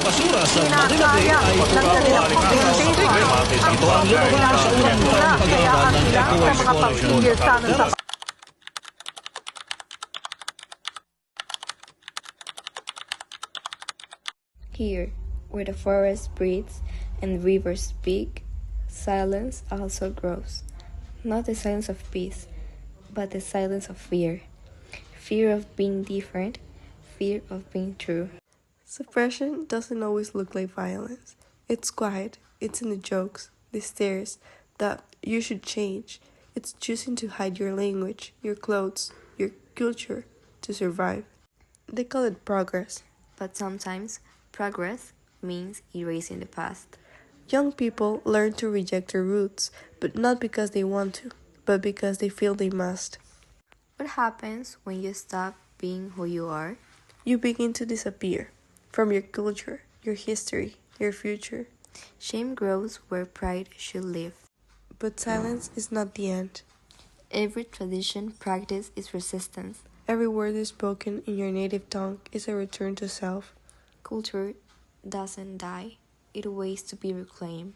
basura sa Marinate ay pumapalik sa problema. Ito ang lumabas sa unang taong pag-aaral ng Ecoways College. Here, where the forest breathes and rivers speak, silence also grows. Not the silence of peace, but the silence of fear. Fear of being different, fear of being true. Suppression doesn't always look like violence. It's quiet, it's in the jokes, the stares, that you should change. It's choosing to hide your language, your clothes, your culture to survive. They call it progress. But sometimes, progress means erasing the past. Young people learn to reject their roots, but not because they want to, but because they feel they must. What happens when you stop being who you are? You begin to disappear from your culture, your history, your future. Shame grows where pride should live. But silence is not the end. Every tradition practice is resistance. Every word is spoken in your native tongue is a return to self. Culture doesn't die, it waits to be reclaimed.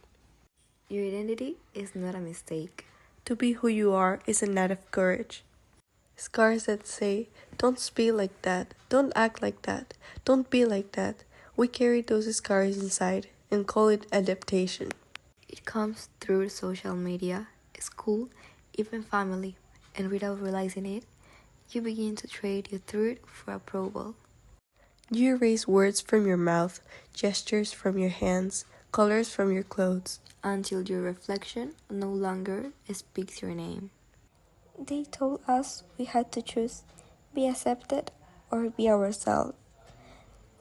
Your identity is not a mistake. To be who you are is an act of courage. Scars that say, don't speak like that, don't act like that, don't be like that. We carry those scars inside and call it adaptation. It comes through social media, school, even family, and without realizing it, you begin to trade your truth for approval. You erase words from your mouth, gestures from your hands, colors from your clothes, until your reflection no longer speaks your name. They told us we had to choose, be accepted or be ourselves.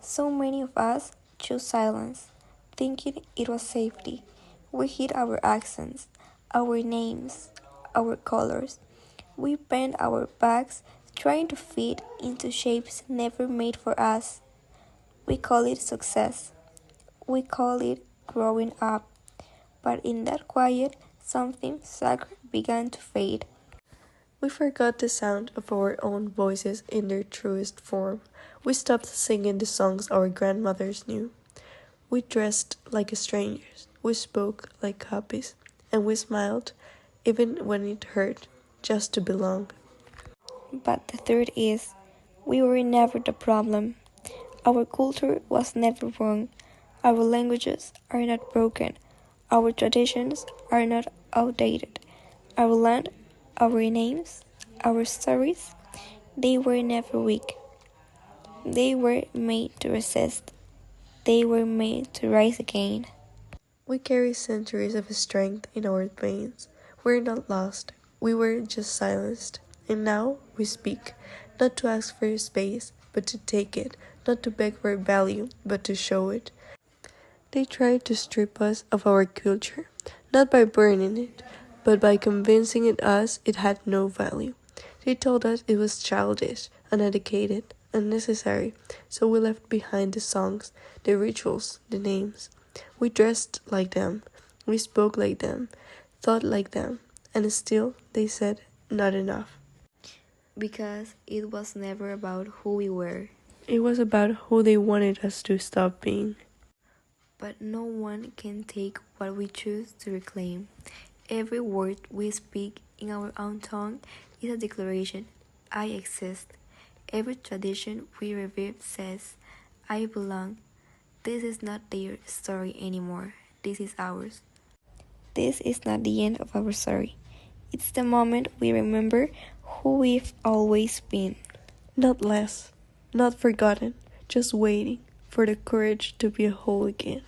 So many of us chose silence, thinking it was safety. We hid our accents, our names, our colors. We bent our backs, trying to fit into shapes never made for us. We call it success. We call it growing up. But in that quiet, something sacred began to fade. We forgot the sound of our own voices in their truest form. We stopped singing the songs our grandmothers knew. We dressed like strangers. We spoke like copies. And we smiled, even when it hurt, just to belong. But the truth is, we were never the problem. Our culture was never wrong. Our languages are not broken. Our traditions are not outdated. Our land, our names, our stories, they were never weak. They were made to resist. They were made to rise again. We carry centuries of strength in our veins. We're not lost. We were just silenced. And now we speak, not to ask for space, but to take it, not to beg for value, but to show it. They tried to strip us of our culture, not by burning it, but by convincing us it had no value. They told us it was childish, uneducated, unnecessary, so we left behind the songs, the rituals, the names. We dressed like them, we spoke like them, thought like them, and still they said, not enough. Because it was never about who we were. It was about who they wanted us to stop being. But no one can take what we choose to reclaim. Every word we speak in our own tongue is a declaration, I exist. Every tradition we revere says, I belong. This is not their story anymore. This is ours. This is not the end of our story. It's the moment we remember who we've always been. Not less, not forgotten, just waiting for the courage to be whole again.